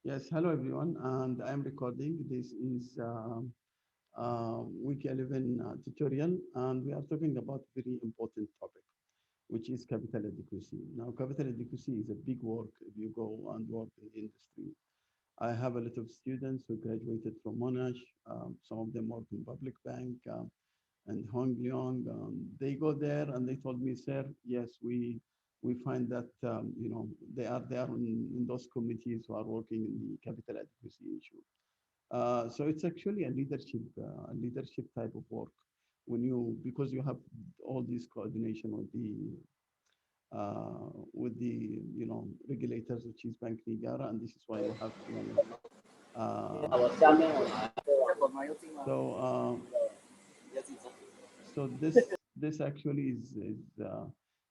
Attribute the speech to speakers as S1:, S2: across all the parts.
S1: Yes, hello everyone, and I'm recording. This is week 11 tutorial, and we are talking about a very important topic, which is capital adequacy. Now, capital adequacy is a big work if you go and work in the industry. I have a lot of students who graduated from Monash. Some of them work in public bank and Hong Leong. They go there and they told me, sir, yes, we find that they are in those committees who are working in the capital adequacy issue. So it's actually a leadership type of work when you because you have all this coordination with the regulators, which is Bank Nigara, and this is why you have to. Uh, so so this actually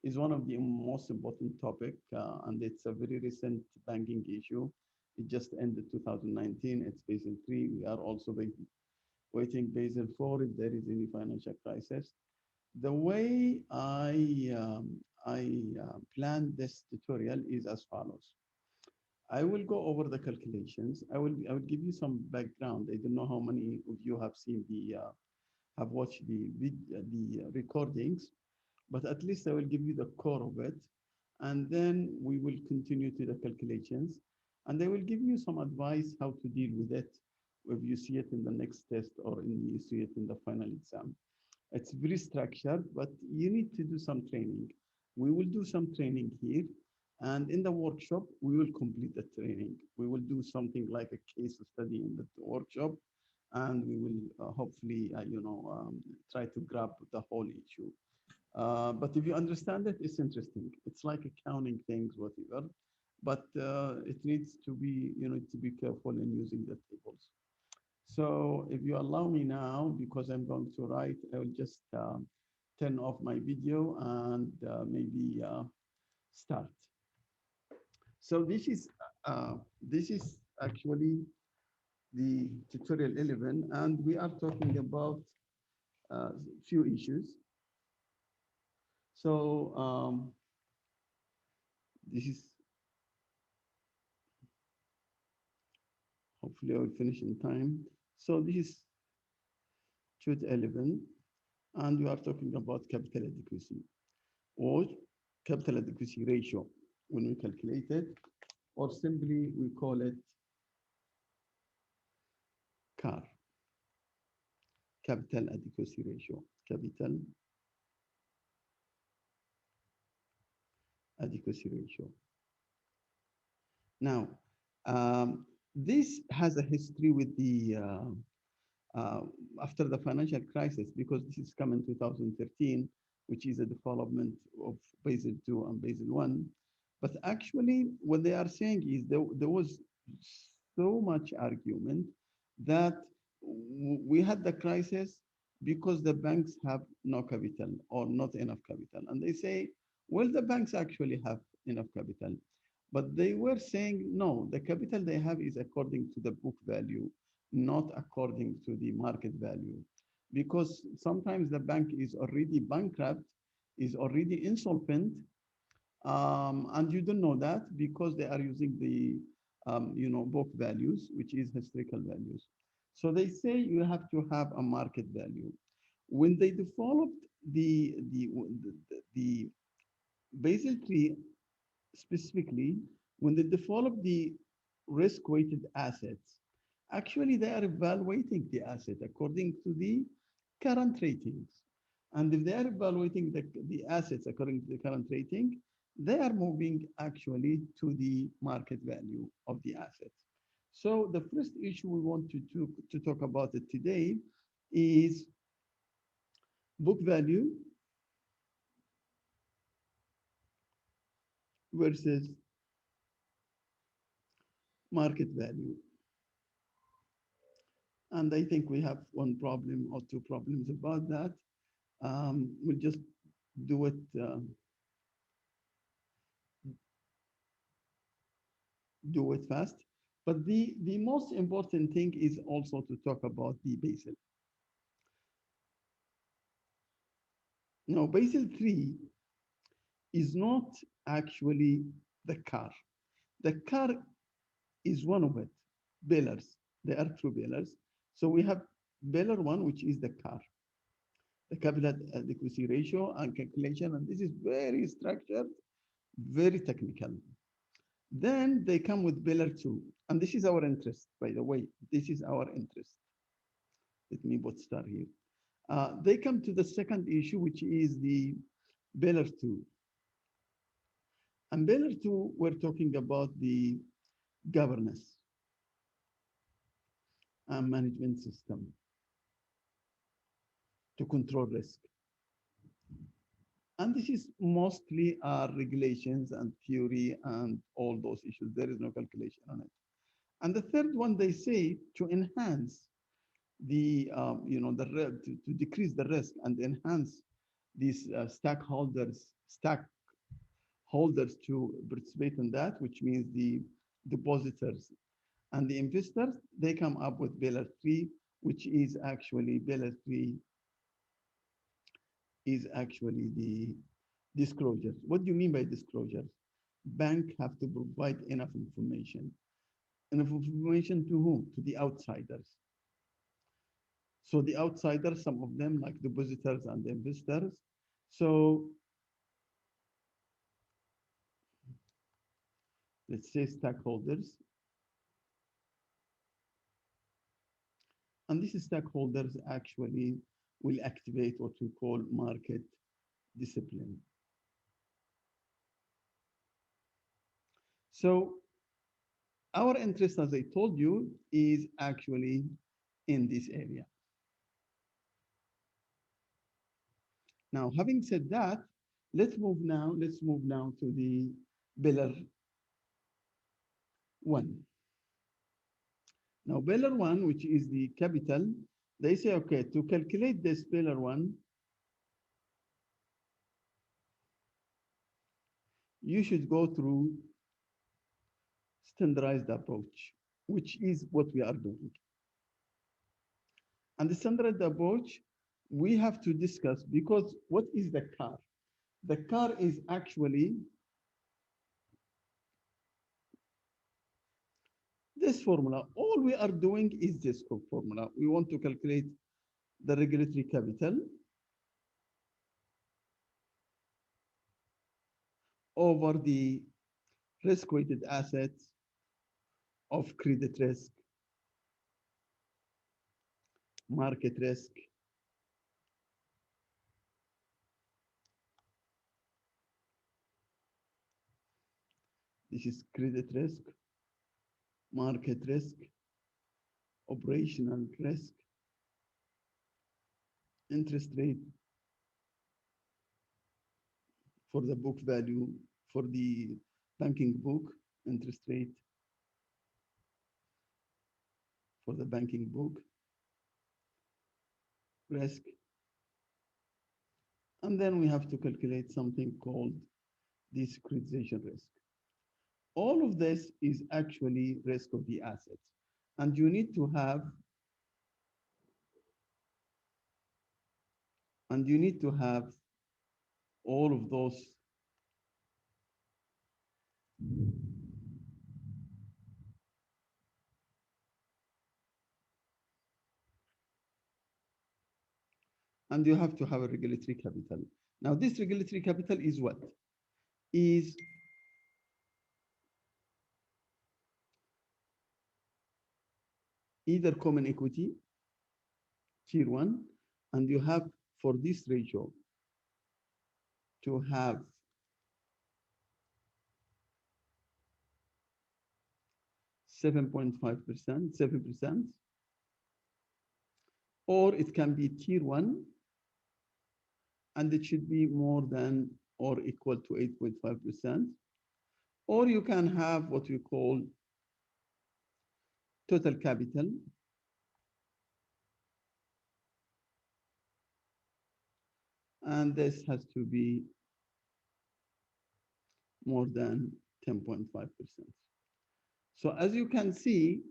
S1: is one of the most important topic, and it's a very recent banking issue. It just ended 2019. It's Basel 3. We are also waiting Basel 4 if there is any financial crisis. The way I planned this tutorial is as follows. I will go over the calculations. I will give you some background. I don't know how many of you have seen have watched the recordings, but at least I will give you the core of it, and then we will continue to the calculations, and I will give you some advice how to deal with it if you see it in the next test or you see it in the final exam. It's very structured, but you need to do some training. We will do some training here, and in the workshop, we will complete the training. We will do something like a case study in the workshop, and we will hopefully, try to grab the whole issue. But if you understand it, it's interesting. It's like accounting things, whatever, but it needs to be, you need to be careful in using the tables. So if you allow me now, because I'm going to write, I will just turn off my video and maybe start. So this is actually the tutorial 11, and we are talking about few issues. So this is hopefully I will finish in time. So this is tutorial 11, and we are talking about capital adequacy or capital adequacy ratio when we calculate it, or simply we call it CAR, capital adequacy ratio, capital adequacy ratio. Now, this has a history with the uh, after the financial crisis, because this is come in 2013, which is a development of Basel II and Basel I. But actually, what they are saying is there was so much argument that we had the crisis because the banks have no capital or not enough capital. And they say, well, the banks actually have enough capital. But they were saying, no, the capital they have is according to the book value, not according to the market value. Because sometimes the bank is already bankrupt, is already insolvent, and you don't know that because they are using the book values, which is historical values. So they say you have to have a market value. When they developed the Basel III specifically, when they develop the risk-weighted assets, actually they are evaluating the asset according to the current ratings. And if they are evaluating the assets according to the current rating, they are moving actually to the market value of the assets. So the first issue we want to talk about it today is book value versus market value. And I think we have one problem or two problems about that. We'll just do it fast. But the most important thing is also to talk about the Basel. Now, Basel 3 is not actually the car. The car is one of it. Pillars. They are two pillars. So we have pillar one, which is the CAR, the capital adequacy ratio and calculation. And this is very structured, very technical. Then they come with pillar two. And this is our interest, by the way. This is our interest. Let me put star here. They come to the second issue, which is the pillar two. And pillar two, we're talking about the governance and management system to control risk. And this is mostly regulations and theory and all those issues. There is no calculation on it. And the third one, they say to enhance the, to decrease the risk and enhance these stakeholders to participate in that, which means the depositors and the investors, they come up with pillar three, which is actually pillar three is actually the disclosures. What do you mean by disclosures? Bank have to provide enough information. Enough information to whom? To the outsiders. So the outsiders, some of them like depositors and investors. So let's say stakeholders. And these stakeholders actually will activate what we call market discipline. So our interest, as I told you, is actually in this area. Now, having said that, let's move now to the pillar one. Now, pillar one, which is the capital, they say, okay, to calculate this pillar one, you should go through standardized approach, which is what we are doing. And the standardized approach, we have to discuss because what is the CAR? The CAR is actually this formula. All we are doing is this formula. We want to calculate the regulatory capital over the risk-weighted assets of credit risk, market risk, this is credit risk, market risk, operational risk, interest rate for the book value, for the banking book, interest rate for the banking book, risk. And then we have to calculate something called the securitization risk. All of this is actually risk of the assets. And you need to have all of those and you have to have a regulatory capital. Now, this regulatory capital is what? Is either common equity, tier one, and you have for this ratio to have 7.5%, 7%, or it can be tier one, and it should be more than or equal to 8.5%, or you can have what we call total capital, and this has to be more than 10.5%. So as you can see,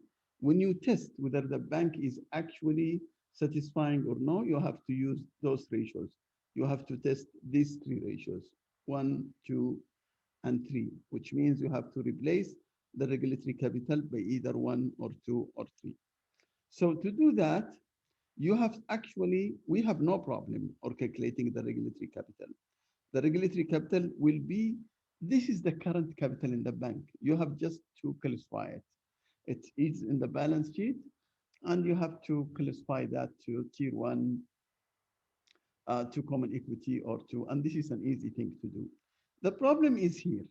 S1: when you test whether the bank is actually satisfying or no, you have to use those ratios. You have to test these three ratios, 1, 2, and 3, which means you have to replace the regulatory capital by either one or two or three. So to do that, you have actually, we have no problem or calculating the regulatory capital. The regulatory capital will be, this is the current capital in the bank. You have just to classify it. It is in the balance sheet, and you have to classify that to tier one, to common equity or to, and this is an easy thing to do. The problem is here.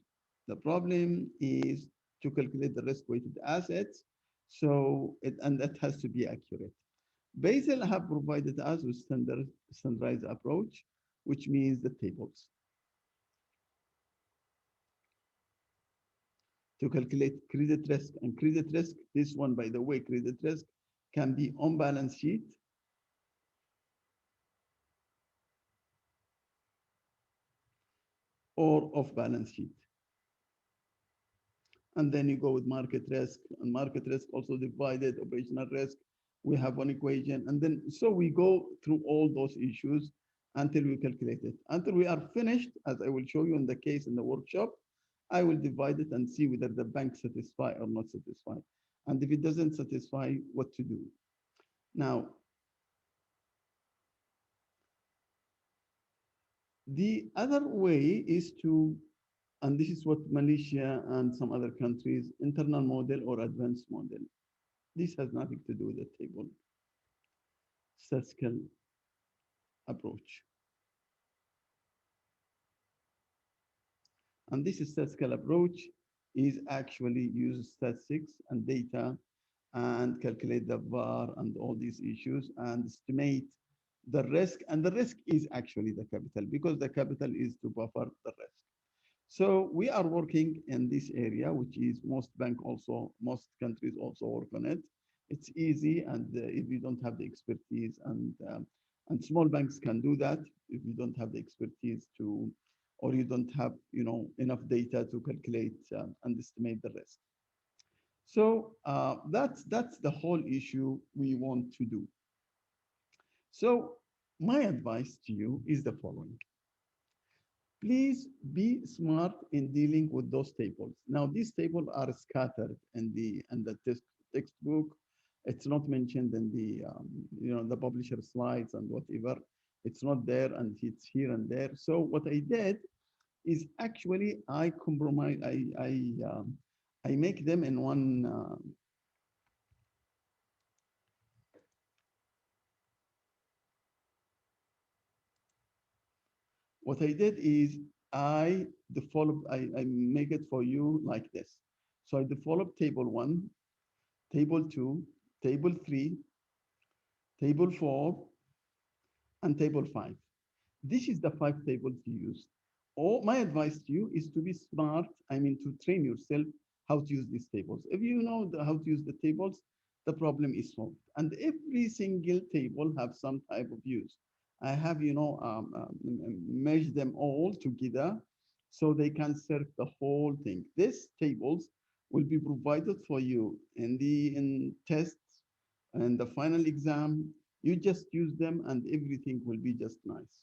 S1: The problem is to calculate the risk-weighted assets. So, and that has to be accurate. Basel have provided us with standardized approach, which means the tables to calculate credit risk. And credit risk, this one, by the way, credit risk can be on balance sheet or off balance sheet. And then you go with market risk, and market risk also divided operational risk. We have one equation, and then so we go through all those issues until we calculate it. Until we are finished, as I will show you in the case in the workshop, I will divide it and see whether the bank satisfy or not satisfy. And if it doesn't satisfy, what to do. Now, the other way is to, and this is what Malaysia and some other countries, internal model or advanced model. This has nothing to do with the table, statistical approach. And this statistical approach is actually use statistics and data and calculate the VAR and all these issues and estimate the risk. And the risk is actually the capital, because the capital is to buffer the risk. So we are working in this area, which is most countries also work on it. It's easy, and if you don't have the expertise, and small banks can do that if you don't have the expertise to, or you don't have enough data to calculate and estimate the risk. So that's the whole issue we want to do. So my advice to you is the following. Please be smart in dealing with those tables. Now, these tables are scattered in the textbook. It's not mentioned in the publisher slides and whatever. It's not there, and it's here and there. So what I did is actually I compromise. I make them in one. What I did is I make it for you like this. So I develop table one, table two, table three, table four, and table five. This is the five tables you use. All my advice to you is to be smart. I mean, to train yourself how to use these tables. If you know how to use the tables, the problem is solved. And every single table have some type of use. I have, merged them all together so they can serve the whole thing. These tables will be provided for you in tests and the final exam. You just use them and everything will be just nice.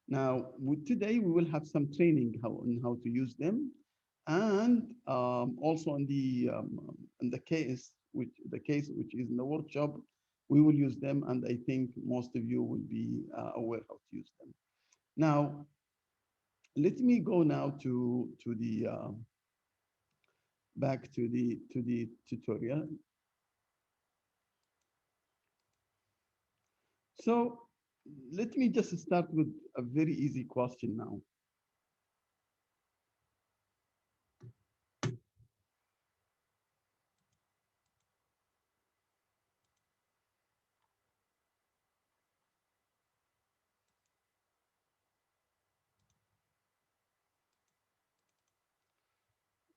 S1: Now, today we will have some training on how to use them, and also in the case which is in the workshop, we will use them, and I think most of you will be aware how to use them. Now, let me go now to the back to the tutorial. So let me just start with a very easy question now.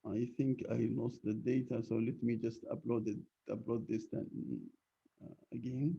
S1: I think I lost the data, so let me just upload this then again.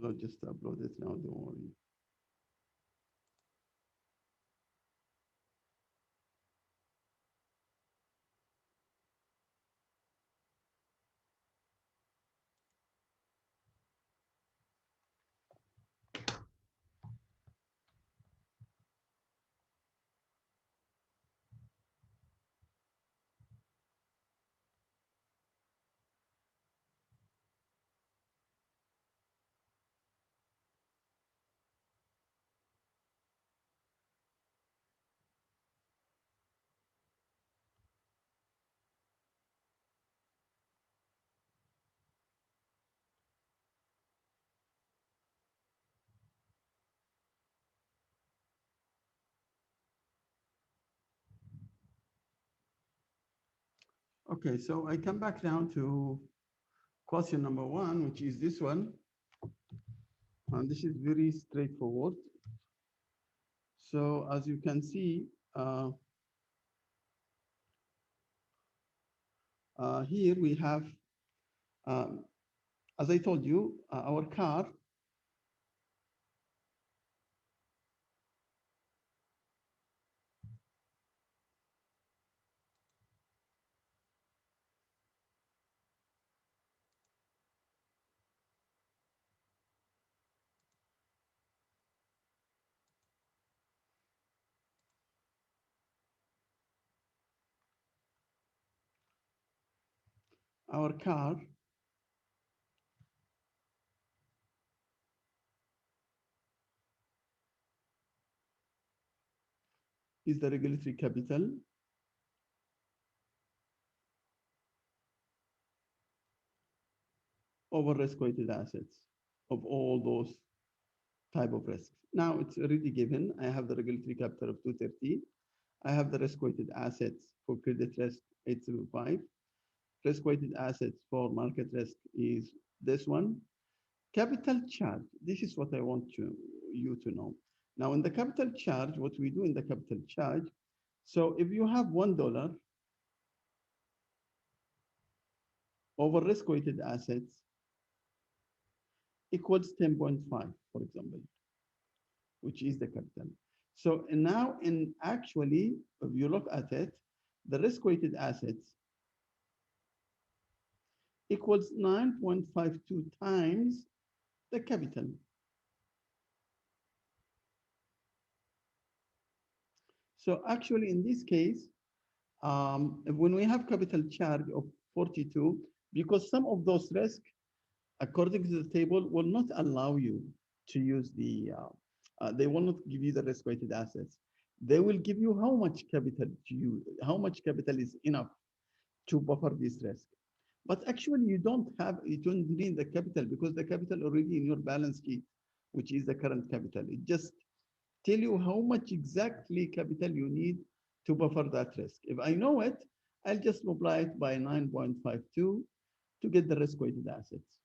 S1: I'll just upload it now, don't worry. Okay, so I come back now to question number one, which is this one. And this is very straightforward. So as you can see, here we have, um, as I told you, our car is the regulatory capital over risk-weighted assets of all those type of risks. Now it's already given. I have the regulatory capital of 230. I have the risk-weighted assets for credit risk 875. Risk-weighted assets for market risk is this one. Capital charge. This is what I want you to know. Now in the capital charge, what we do in the capital charge, so if you have $1 over risk-weighted assets equals 10.5, for example, which is the capital. So now in actually, if you look at it, the risk-weighted assets equals 9.52 times the capital. So actually in this case, when we have capital charge of 42, because some of those risks, according to the table, will not allow you to use they will not give you the risk-weighted assets. They will give you how much capital how much capital is enough to buffer this risk. But actually, you don't need the capital because the capital already in your balance sheet, which is the current capital. It just tell you how much exactly capital you need to buffer that risk. If I know it, I'll just multiply it by 9.52 to get the risk-weighted assets.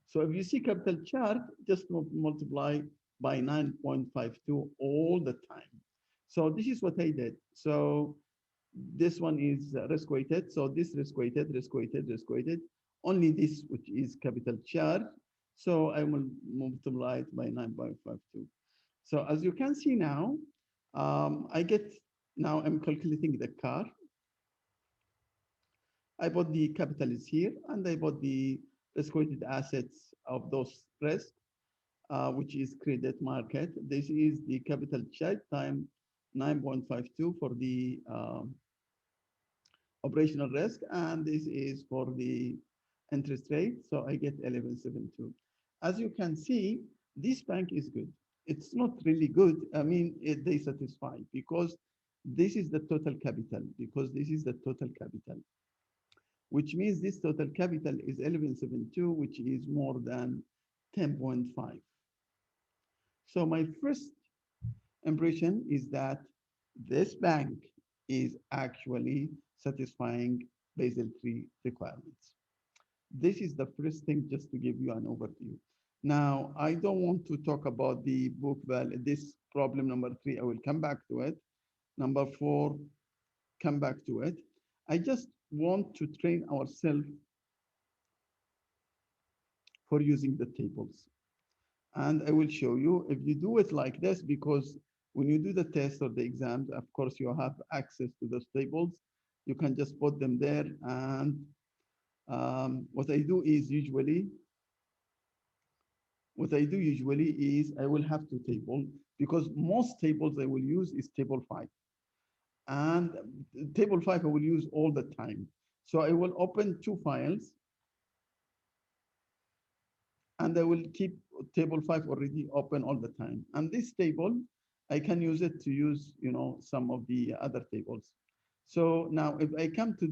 S1: So if you see capital chart, just multiply by 9.52 all the time. So this is what I did. So this one is risk weighted. So this risk weighted, risk weighted, risk weighted. Only this, which is capital charge. So I will multiply it by 9.52. So as you can see now, now I'm calculating the car. I bought the capital is here, and I bought the risk-weighted assets of those risks, which is credit market. This is the capital charge time 9.52 for the operational risk, and this is for the interest rate. So I get 11.72. As you can see, this bank is good. It's not really good. I mean, they satisfy because this is the total capital, because this is the total capital, which means this total capital is 11.72, which is more than 10.5. So my first impression is that this bank is actually satisfying Basel III requirements. This is the first thing, just to give you an overview. Now, I don't want to talk about the book value. This problem number 3, I will come back to it. Number 4, come back to it. I just want to train ourselves for using the tables. And I will show you if you do it like this, because when you do the test or the exams, of course, you have access to those tables. You can just put them there. And what I do is usually, I will have two tables because most tables I will use is table 5. And table 5 I will use all the time. So I will open two files and I will keep table 5 already open all the time. And this table, I can use it to use, some of the other tables. So now if I come to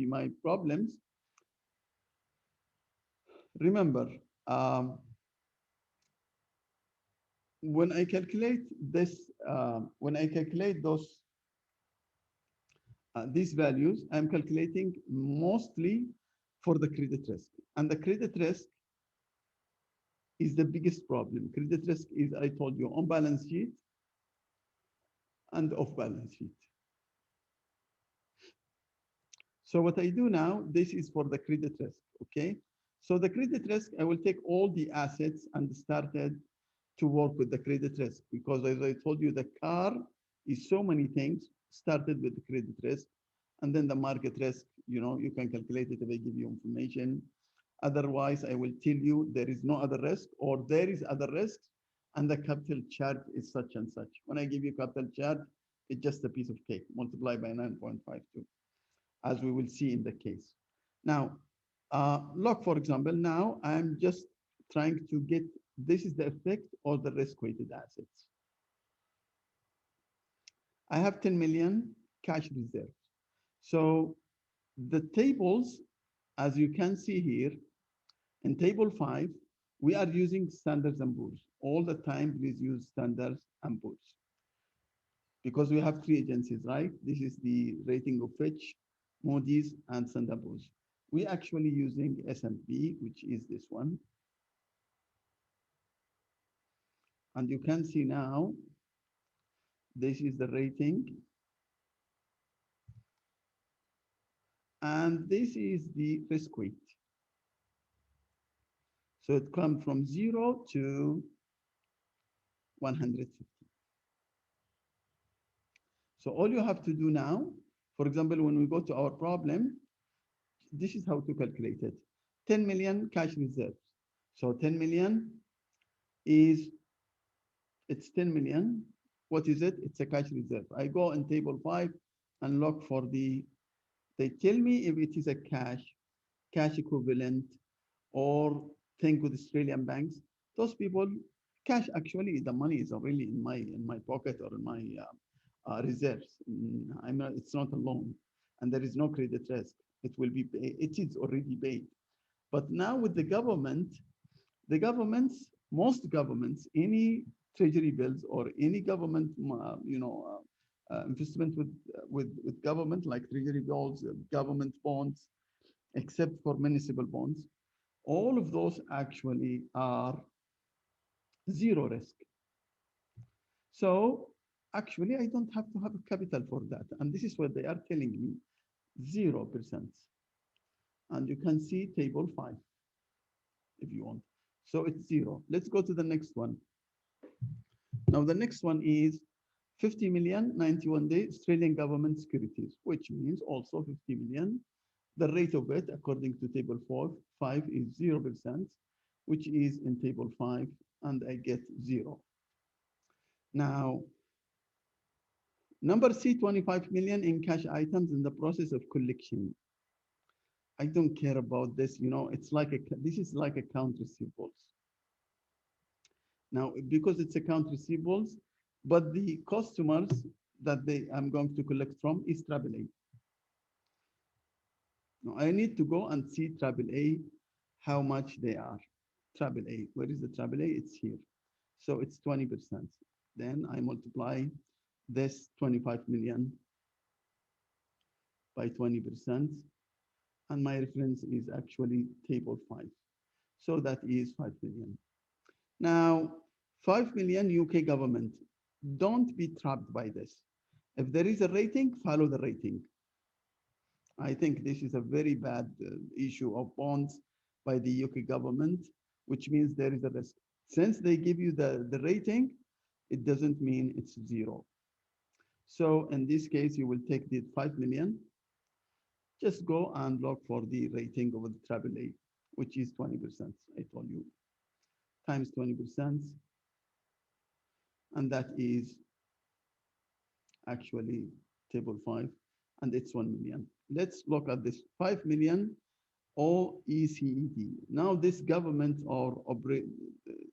S1: my problems, remember, um, when I calculate this, when I calculate these values, I'm calculating mostly for the credit risk. And the credit risk is the biggest problem. Credit risk is, I told you, on balance sheet and off balance sheet. So what I do now, this is for the credit risk, okay? So the credit risk, I will take all the assets and started to work with the credit risk because as I told you, the car is so many things, started with the credit risk and then the market risk, you can calculate it if I give you information. Otherwise, I will tell you there is no other risk or there is other risks and the capital charge is such and such. When I give you capital charge, it's just a piece of cake multiplied by 9.52, as we will see in the case. Now, look, for example, now I'm just trying to get, this is the effect of the risk-weighted assets. I have 10 million cash reserves. So the tables, as you can see here, in table 5, we are using standards and poor's. All the time, please use standards and poor's. Because we have three agencies, right? This is the rating of Fitch, Moody's, and Standard Poor's. We're actually using S&P, which is this one. And you can see now, this is the rating. And this is the risk weight. So it comes from 0 to 150. So all you have to do now, for example, when we go to our problem, this is how to calculate it. 10 million cash reserves. So 10 million is, it's 10 million. What is it? It's a cash reserve. I go in table 5 and look for they tell me if it is a cash equivalent, or think with Australian banks. Those people, cash actually, the money is really in my pocket or in my reserves. It's not a loan, and there is no credit risk. It will be paid. It is already paid. But now with the governments, most governments, any treasury bills or any government, investment with government like treasury bills, government bonds, except for municipal bonds, all of those actually are zero risk. So actually, I don't have to have a capital for that. And this is what they are telling me, 0%. And you can see table 5 if you want. So it's 0. Let's go to the next one. Now the next one is 50 million 91-day Australian government securities, which means also 50 million. The rate of it, according to table 5 is 0%, which is in table 5, and I get 0. Now, number C, 25 million in cash items in the process of collection. I don't care about this, it's like this is like account receivables. Now, because it's account receivables, but the customers that I'm going to collect from is AAA. Now, I need to go and see AAA, how much they are. AAA, where is the AAA? It's here. So it's 20%. Then I multiply this 25 million by 20%. And my reference is actually table 5. So that is 5 million. Now, 5 million UK government. Don't be trapped by this. If there is a rating, follow the rating. I think this is a very bad issue of bonds. by the UK government, which means there is a risk. Since they give you the rating, it doesn't mean it's zero. So in this case, you will take the 5 million, just go and look for the rating of the AAA, which is 20%, I told you, times 20%, and that is actually table 5, and it's 1 million. Let's look at this 5 million OECD. Now, this government or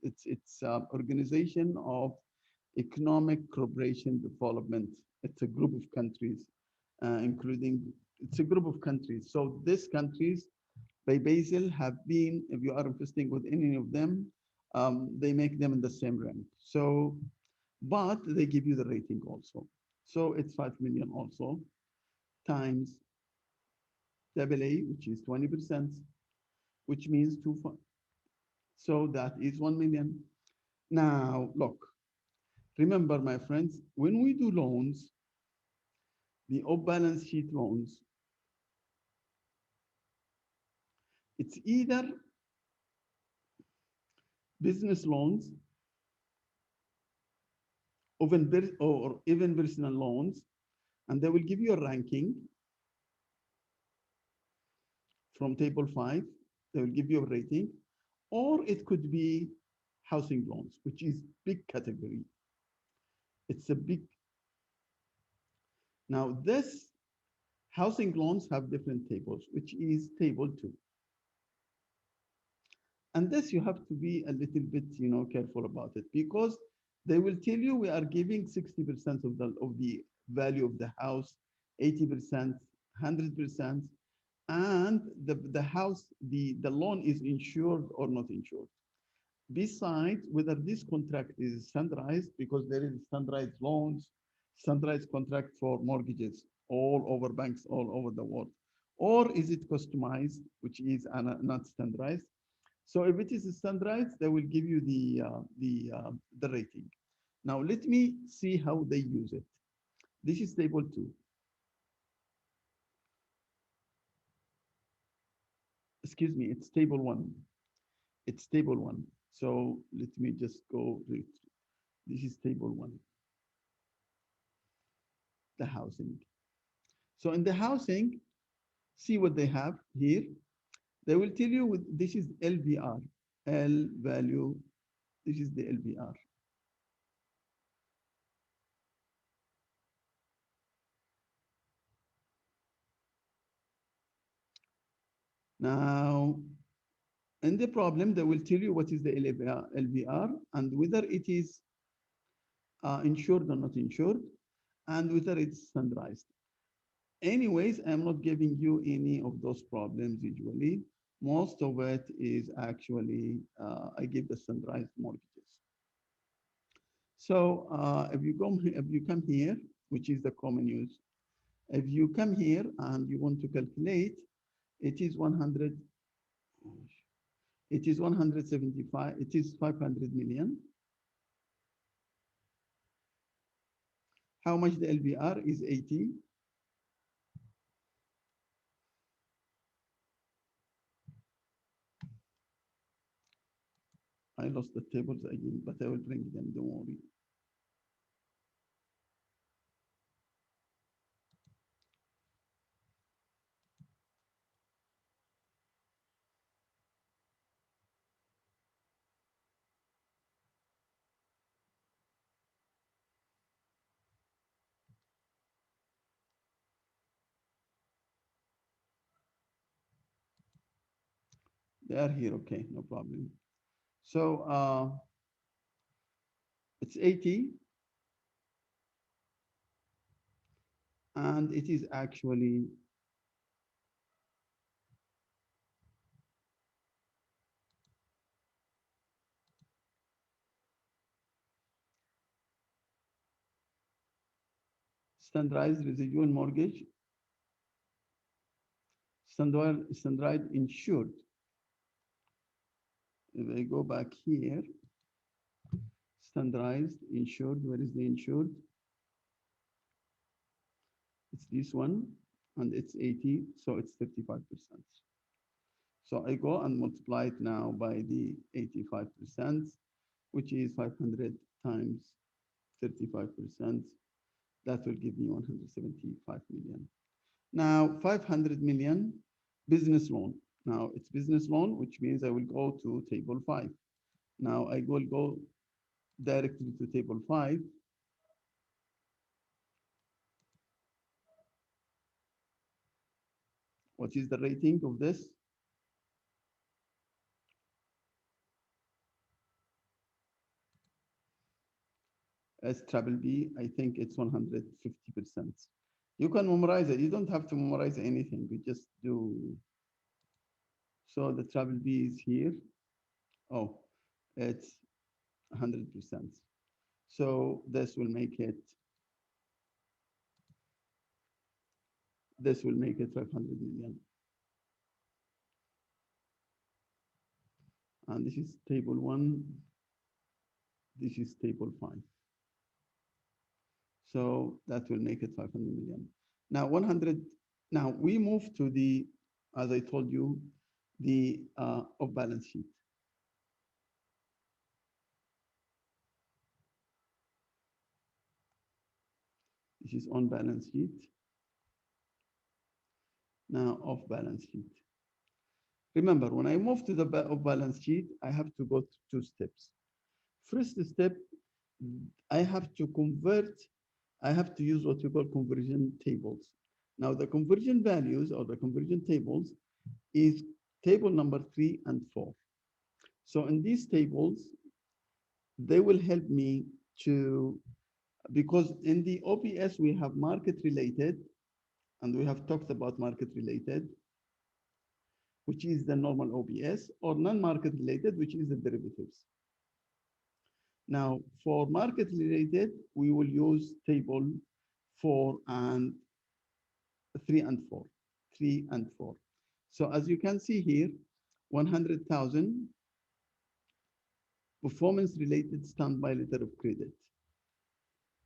S1: it's Organization of Economic Cooperation Development. It's a group of countries, including it's a group of countries. So these countries by Basel have been, if you are investing with any of them, they make them in the same rank. So, but they give you the rating also. So it's 5 million also times AA, which is 20%, which means two. So that is 1 million. Now, look, remember, my friends, when we do loans, the off-balance sheet loans, it's either business loans or even personal loans, and they will give you a ranking from table 5. They will give you a rating, or it could be housing loans, which is big category. It's a big. Now, this housing loans have different tables, which is table 2. And this you have to be a little bit, careful about it, because they will tell you we are giving 60% of the value of the house, 80%, 100%, and the house, the loan is insured or not insured. Besides, whether this contract is standardized, because there is standardized loans, standardized contract for mortgages all over banks all over the world, or is it customized, which is not standardized. So if it is standardized, they will give you the rating. Now let me see how they use it. This is table 2. Excuse me, it's table 1. It's table 1. So let me just go. This is table 1, the housing. So in the housing, see what they have here. They will tell you this is LVR, L value. This is the LVR. Now, in the problem, they will tell you what is the LVR and whether it is insured or not insured, and whether it's standardized. Anyways, I'm not giving you any of those problems usually. Most of it is actually, I give the standardized mortgages. So if you come here, which is the common use, if you come here and you want to calculate, it is 100, it is 175, it is 500 million. How much the LVR is 80. I lost the tables again, but I will bring them, don't worry. They are here, okay, no problem. So it's 80, and it is actually standardized residual mortgage, standardized insured. If I go back here, standardized insured, where is the insured? It's this one, and it's 80, so it's 35%. So I go and multiply it now by the 85%, which is 500 times 35%. That will give me 175 million. Now, 500 million business loan. Now, it's business loan, which means I will go to table 5. Now, I will go directly to table 5. What is the rating of this? S triple B, I think it's 150%. You can memorize it. You don't have to memorize anything. You just do. So the triple B is here. Oh, it's 100%. So this will make it 500 million. And this is table 1. This is table 5. So that will make it 500 million. Now 100, now we move to the, as I told you, the off balance sheet. This is on balance sheet. Now off balance sheet. Remember, when I move to the off balance sheet, I have to go to 2 steps. First step, I have to convert, I have to use what we call conversion tables. Now the conversion values or the conversion tables is table number 3 and 4. So in these tables, they will help me to, because in the OPS, we have market related, and we have talked about market related, which is the normal OPS, or non-market related, which is the derivatives. Now, for market related, we will use table 4 and 3 and 4, 3 and 4. So as you can see here, 100,000 performance related standby letter of credit,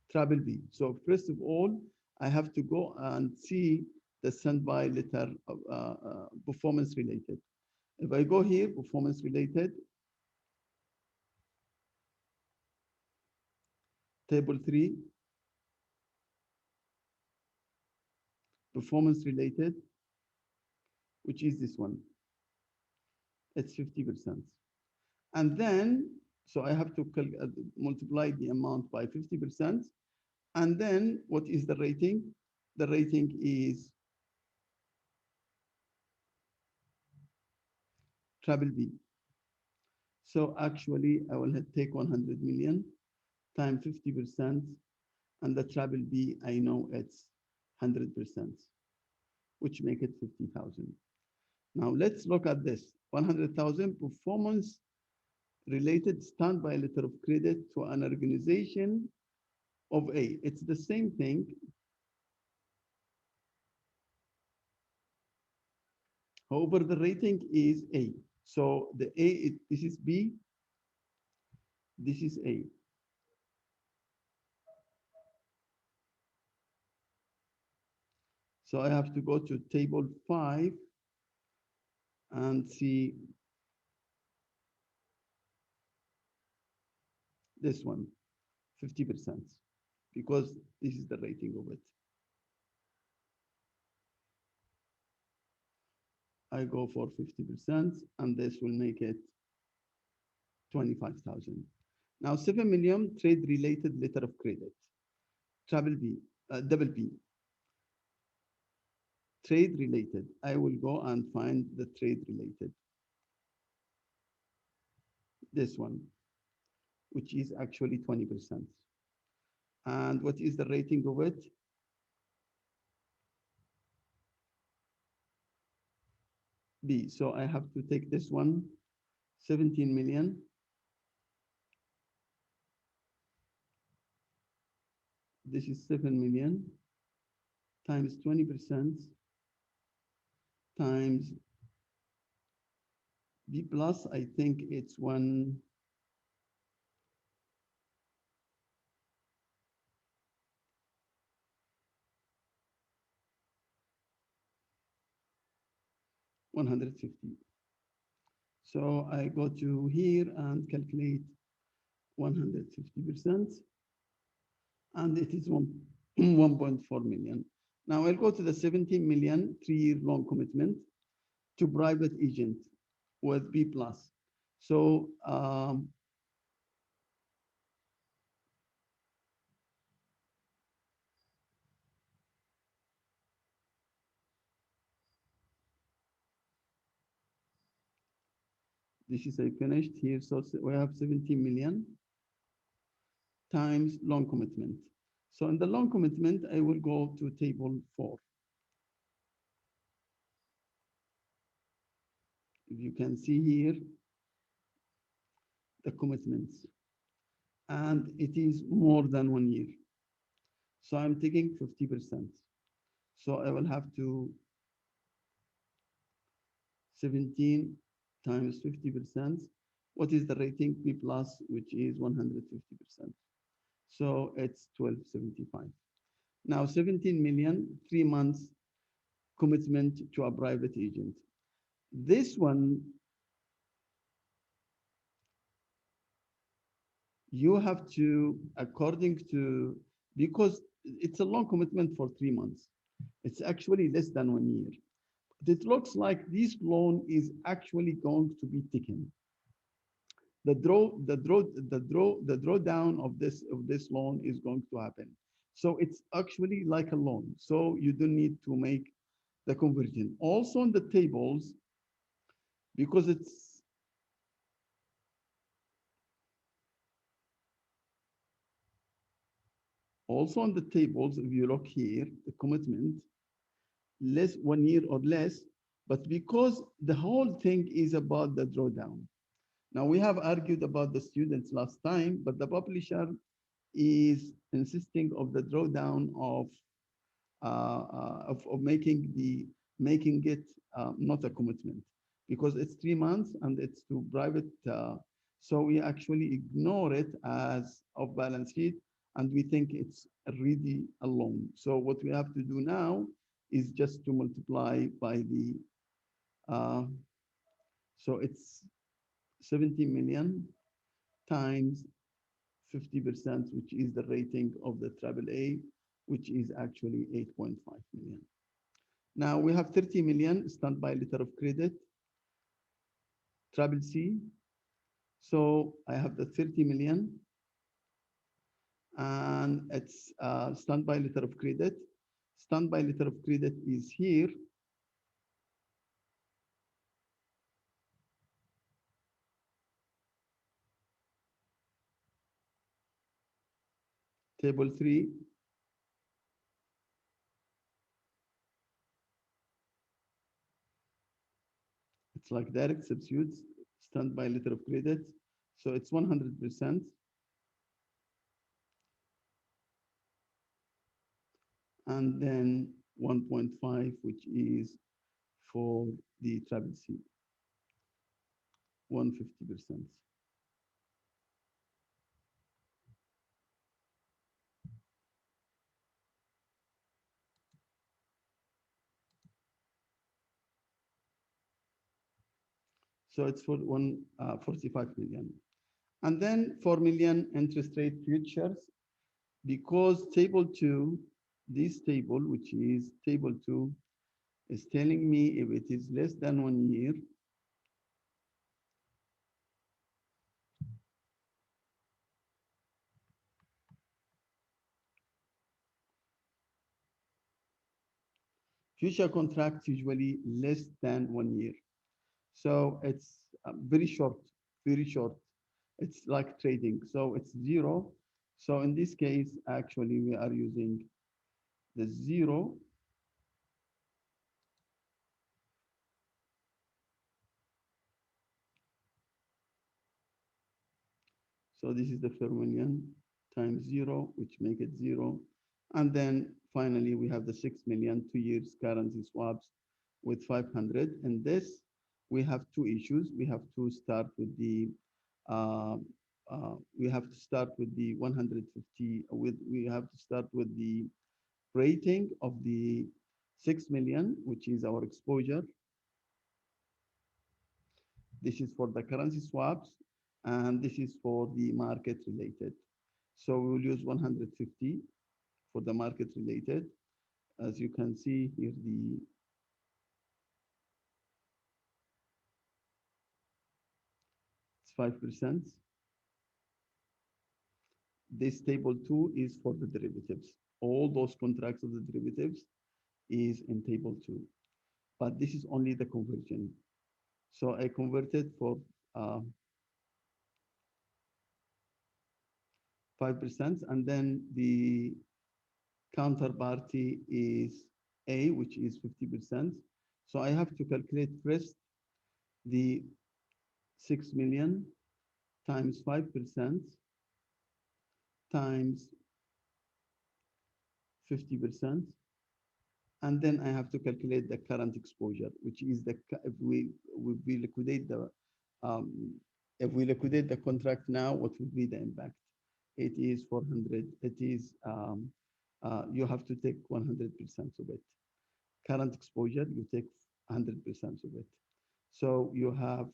S1: triple B. So first of all, I have to go and see the standby letter of performance related. If I go here, performance related, table 3, performance related, which is this one, it's 50%. And then, so I have to multiply the amount by 50%. And then what is the rating? The rating is triple B. So actually, I will take 100 million times 50%, and the triple B, I know it's 100%, which make it 50,000. Now let's look at this. 100,000 performance related standby letter of credit to an organization of A. It's the same thing. However, the rating is A. So the A, this is B, this is A. So I have to go to table 5 and see this one, 50%, because this is the rating of it. I go for 50%, and this will make it 25,000. Now, 7 million trade related letter of credit, double B, trade related. I will go and find the trade related. This one, which is actually 20%. And what is the rating of it? B. So I have to take this one, 17 million. This is 7 million times 20% times B plus, I think it's 150. So I go to here and calculate 150%, and it is 1.4 million. Now I'll go to the 17 million 3-year loan commitment to private agent with B plus. So this is I finished here. So we have 17 million times loan commitment. So in the loan commitment, I will go to table 4. If you can see here, the commitments, and it is more than 1 year. So I'm taking 50%. So I will have to 17 times 50%. What is the rating? B plus, which is 150%. So it's 1275. Now 17 million, 3 months commitment to a private agent. This one, you have to, according to, because it's a long commitment for 3 months. It's actually less than 1 year. It looks like this loan is actually going to be taken. The drawdown of this loan is going to happen. So it's actually like a loan. So you don't need to make the conversion. Also on the tables, because it's also on the tables, if you look here, the commitment, less 1 year or less, but because the whole thing is about the drawdown. Now we have argued about the students last time, but the publisher is insisting of the drawdown of making it not a commitment because it's 3 months and it's to private. So we actually ignore it as off balance sheet and we think it's really a loan. So what we have to do now is just to multiply by the, uh, so it's 70 million times 50%, which is the rating of the AAA, which is actually 8.5 million. Now we have 30 million standby letter of credit, Triple C. So I have the 30 million and it's standby letter of credit. Standby letter of credit is here. Table 3, it's like direct substitutes, standby letter of credit. So it's 100%. And then 1.5, which is for the Triple C, 150%. So it's for 45 million. And then 4 million interest rate futures, because table 2, this table, which is table 2, is telling me if it is less than 1 year, future contracts usually less than 1 year. So it's very short, very short. It's like trading. So it's 0. So in this case, actually, we are using the 0. So this is the fermion times 0, which make it 0. And then finally, we have the 6 million 2 years currency swaps with 500. And this, we have two issues. We have to start with the uh, we have to start with the 150 with we have to start with the rating of the 6 million, which is our exposure. This is for the currency swaps, and this is for the market related. So we will use 150 for the market related. As you can see here, the it's 5%. This table two is for the derivatives. All those contracts of the derivatives is in table two, but this is only the conversion. So I converted for 5%, and then the counterparty is A, which is 50%. So I have to calculate first the 6 million times 5% times 50%. And then I have to calculate the current exposure, which is if we liquidate the um, if we liquidate the contract now, what would be the impact? It is 400. It is you have to take 100% of it. Current exposure, you take 100% of it. So you have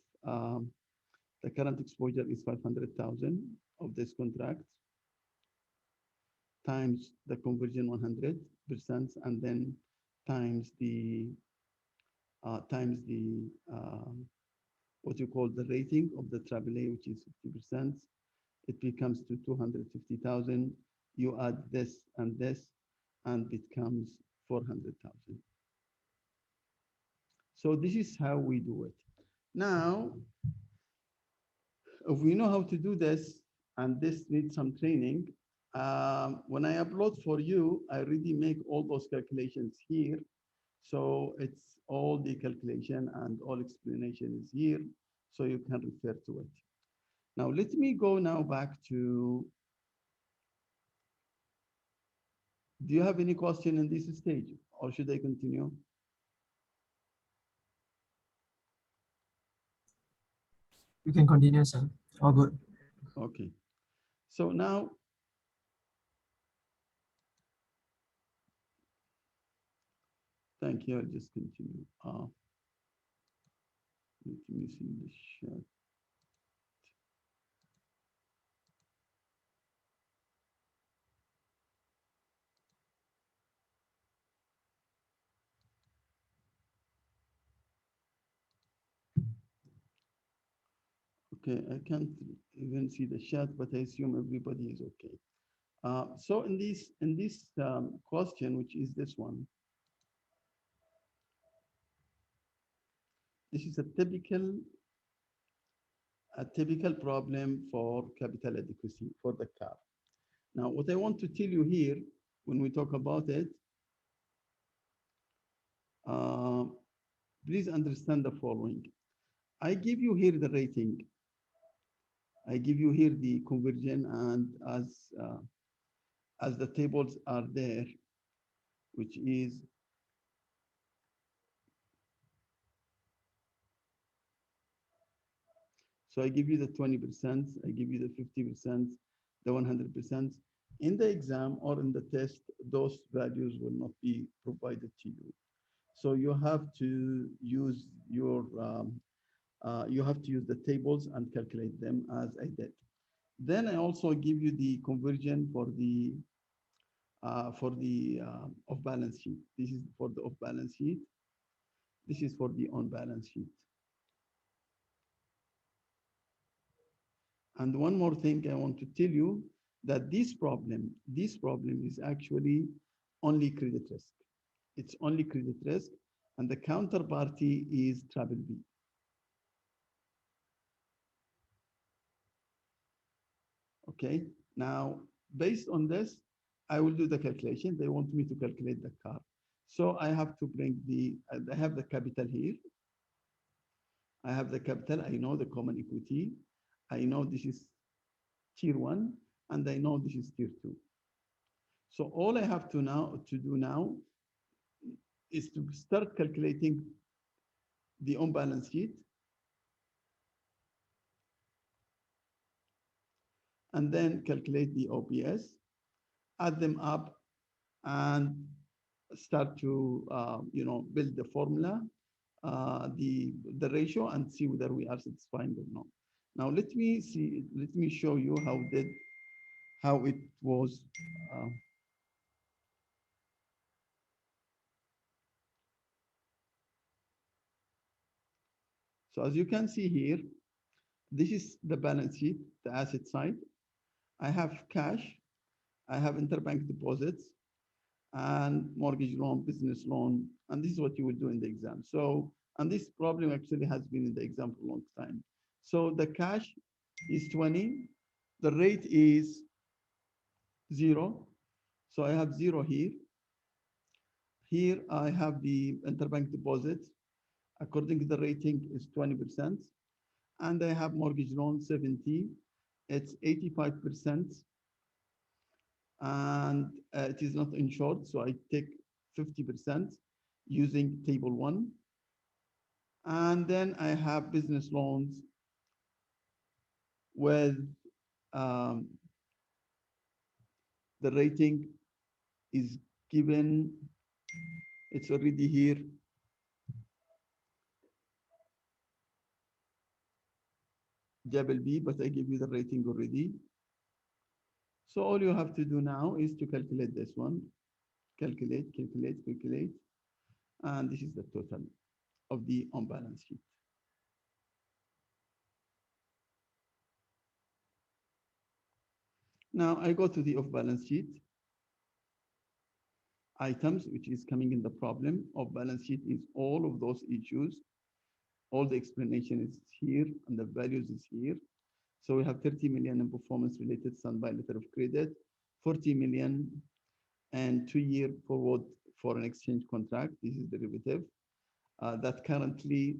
S1: the current exposure is 500,000 of this contract times the conversion 100%, and then times the what you call the rating of the AAA, which is 50%. It becomes to 250,000. You add this and this, and it comes 400,000. So this is how we do it. Now, if we know how to do this, and this needs some training, when I upload for you, I already make all those calculations here. So it's all the calculation and all explanation is here, so you can refer to it. Now, let me go now back to, do you have any question in this stage, or should I continue?
S2: You can continue, sir. All good.
S1: Okay. So now, thank you. I'll just continue. Let me see the chat. Okay, I can't even see the chat, but I assume everybody is okay. So in this question, which is this one, this is a typical problem for capital adequacy for the car. Now, what I want to tell you here, when we talk about it, uh, please understand the following. I give you here the rating. I give you here the conversion, and as the tables are there, which is, so I give you the 20%, I give you the 50%, the 100%. In the exam or in the test, those values will not be provided to you. So you have to use the tables and calculate them as I did. Then I also give you the conversion for the off balance sheet. This is for the off balance sheet. This is for the on balance sheet. And one more thing I want to tell you, that this problem is actually only credit risk. It's only credit risk, and the counterparty is triple B. Okay. Now, based on this, I will do the calculation. They want me to calculate the car. So I have to bring I have the capital here. I have the capital. I know the common equity. I know this is tier one, and I know this is tier two. So all I have to do now is to start calculating the on balance sheet, and then calculate the OPS, add them up, and start to build the formula the ratio and see whether we are satisfying or not. Now let me see. Let me show you how it was. Uh, so as you can see here, this is the balance sheet, the asset side. I have cash, I have interbank deposits, and mortgage loan, business loan, and this is what you will do in the exam. So, and this problem actually has been in the exam for a long time. So the cash is 20, the rate is 0. So I have 0 here. Here I have the interbank deposit. According to the rating is 20%. And I have mortgage loan 70. It's 85%. And it is not insured. So I take 50% using table 1. And then I have business loans with um, the rating is given, it's already here, Jabal B, but I give you the rating already. So all you have to do now is to calculate this one. Calculate, calculate, calculate. And this is the total of the on-balance sheet. Now I go to the off-balance sheet items, which is coming in the problem. Off-balance sheet is all of those issues. All the explanation is here and the values is here. So we have 30 million in performance-related standby letter of credit, 40 million and 2-year forward foreign exchange contract. This is derivative that currently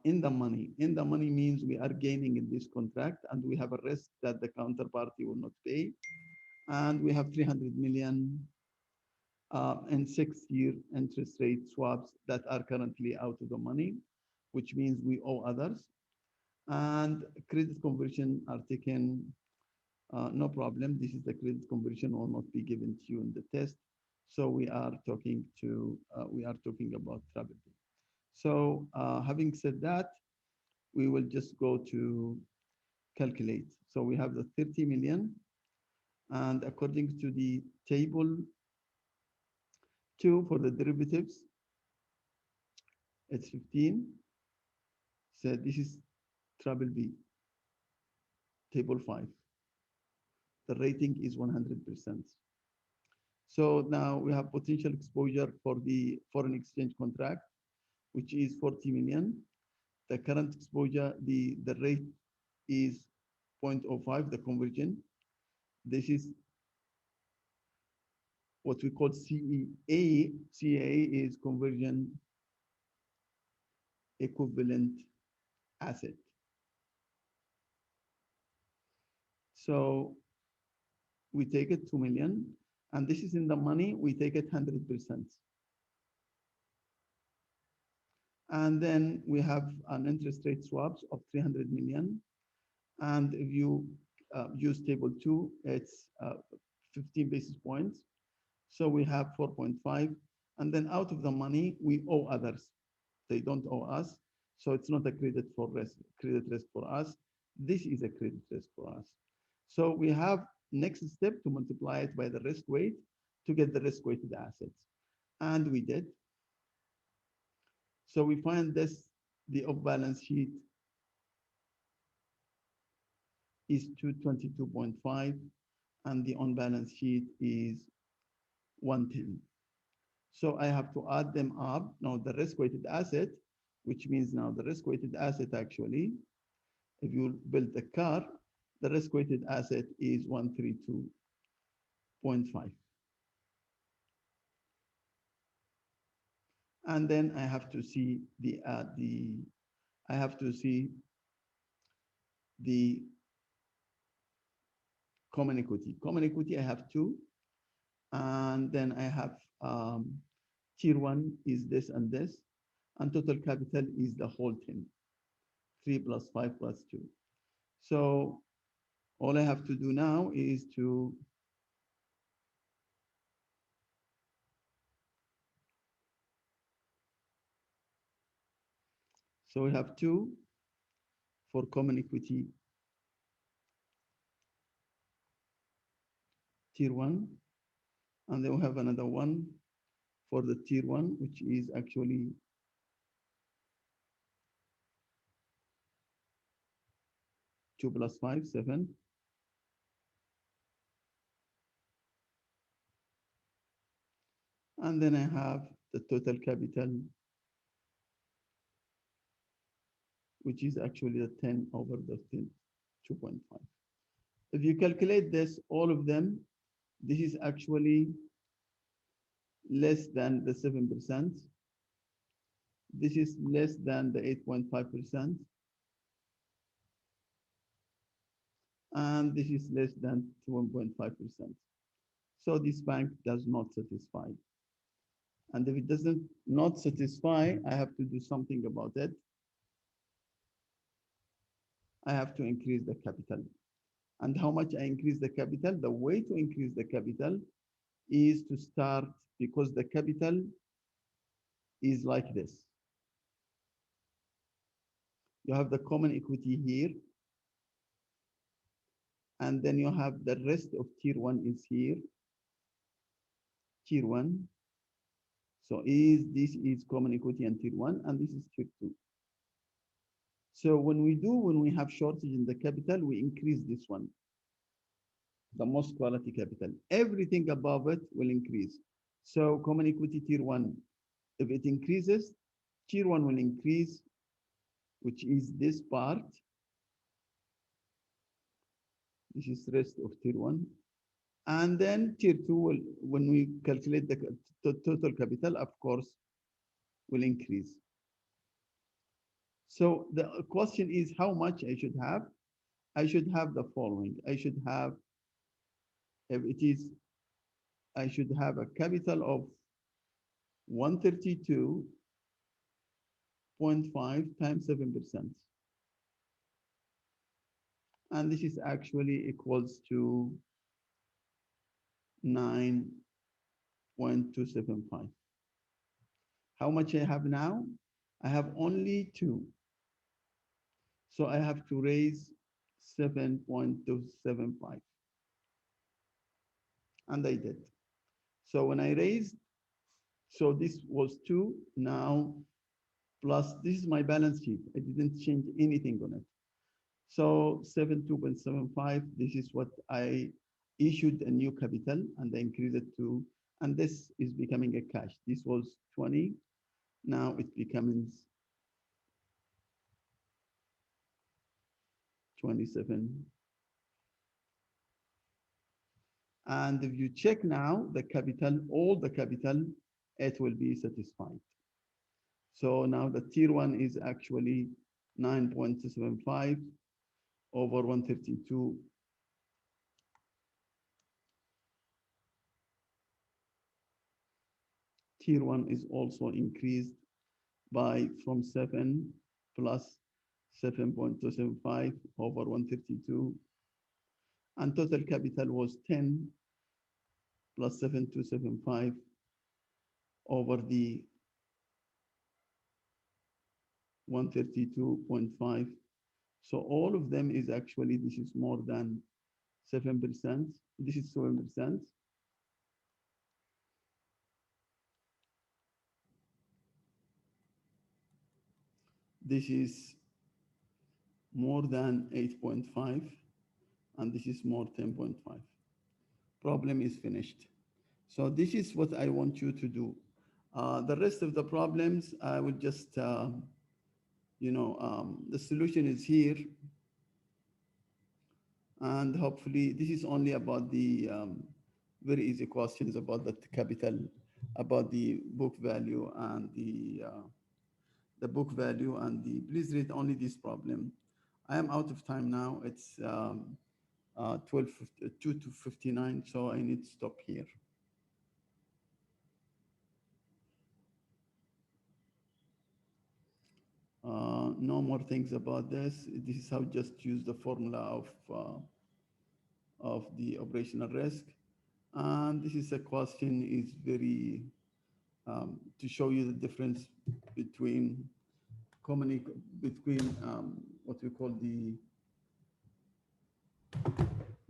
S1: in the money. In the money means we are gaining in this contract and we have a risk that the counterparty will not pay. And we have 300 million and 6-year interest rate swaps that are currently out of the money, which means we owe others. And credit conversion are taken, no problem. This is the credit conversion will not be given to you in the test. So we are talking about trouble. So having said that, we will just go to calculate. So we have the 30 million, and according to the table 2 for the derivatives, it's 15. So this is trouble B, table 5. The rating is 100%. So now we have potential exposure for the foreign exchange contract, which is 40 million. The current exposure, the rate is 0.05, the conversion. This is what we call CEA. CEA is conversion equivalent asset. So we take it 2 million, and this is in the money, we take it 100%. And then we have an interest rate swaps of 300 million. And if you use table 2, it's 15 basis points. So we have 4.5. And then out of the money, we owe others. They don't owe us. So it's not a credit risk for us. This is a credit risk for us. So we have next step to multiply it by the risk weight to get the risk weighted assets. And we did. So we find this, the off-balance sheet is 222.5 and the on-balance sheet is 110. So I have to add them up. Now the risk-weighted asset, which means now the risk-weighted asset actually, if you build a car, the risk-weighted asset is 132.5. And then I have to see I have to see the common equity. Common equity I have 2, and then I have tier 1 is this and this, and total capital is the whole thing, 3 plus 5 plus 2. So all I have to do now is to So we have two for common equity tier one, and then we have another one for the tier one, which is actually 2 plus 5, 7. And then I have the total capital, which is actually the 10 over the 10, 2.5. If you calculate this, all of them, this is actually less than the 7%. This is less than the 8.5%. And this is less than 1.5%. So this bank does not satisfy. And if it doesn't not satisfy, I have to do something about it. I have to increase the capital. And how much I increase the capital? The way to increase the capital is to start, because the capital is like this. You have the common equity here, and then you have the rest of tier one is here, tier one. So this is common equity and tier one, and this is tier two. So when we have shortage in the capital, we increase this one, the most quality capital. Everything above it will increase. So common equity tier one, if it increases, tier one will increase, which is this part. This is rest of tier one. And then tier two will, when we calculate the total capital, of course, will increase. So the question is how much I should have. I should have the following. I should have, if it is, I should have a capital of 132.5 times 7%. And this is actually equals to 9.275. How much I have now? I have only two. So I have to raise 7.275. And I did. So when I raised, so this was two, now plus this is my balance sheet. I didn't change anything on it. So 72.75, this is what I issued a new capital and I increased it to, and this is becoming a cash. This was 20, now it becomes 27. And if you check now the capital, all the capital, it will be satisfied. So now the tier one is actually 9.75 over 132. Tier one is also increased by from 7 plus 7.275 over 132. And total capital was 10 plus 7.275 over the 132.5. So all of them is actually, this is more than 7%. This is 7%. This is more than 8.5, and this is more 10.5. Problem is finished. So this is what I want you to do. The rest of the problems, I will just, the solution is here. And hopefully this is only about the very easy questions about the capital, about the book value and the book value and the, please read only this problem. I am out of time now. It's 2 to 59, so I need to stop here. No more things about this. This is how just use the formula of the operational risk. And this is a question is very, to show you the difference between between what we call the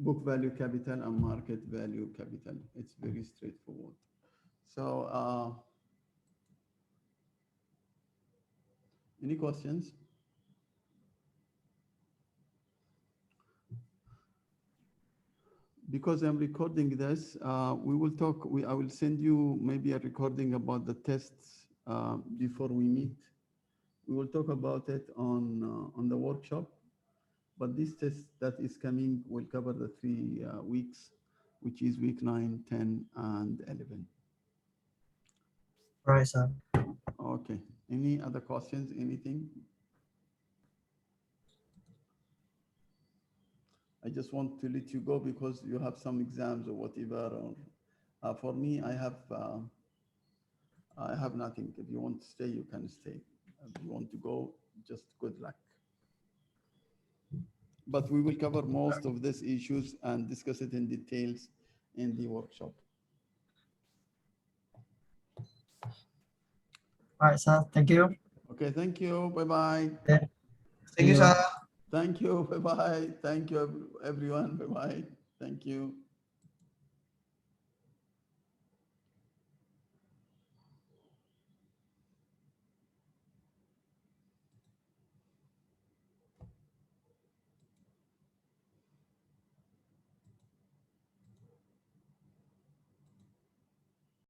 S1: book value capital and market value capital. It's very straightforward. So, any questions? Because I'm recording this, we will talk. I will send you maybe a recording about the tests before we meet. We will talk about it on the workshop. But this test that is coming will cover the 3 weeks, which is week 9, 10, and 11.
S2: Right, sir.
S1: Okay. Any other questions? Anything? I just want to let you go because you have some exams or whatever. Or for me, I have nothing. If you want to stay, you can stay. If you want to go, just good luck. But we will cover most of these issues and discuss it in details in the workshop.
S2: Right, sir. Thank you.
S1: Okay, thank you. Bye-bye.
S2: Yeah.
S3: Thank you, sir.
S1: Thank you. Bye-bye. Thank you, everyone. Bye-bye. Thank you.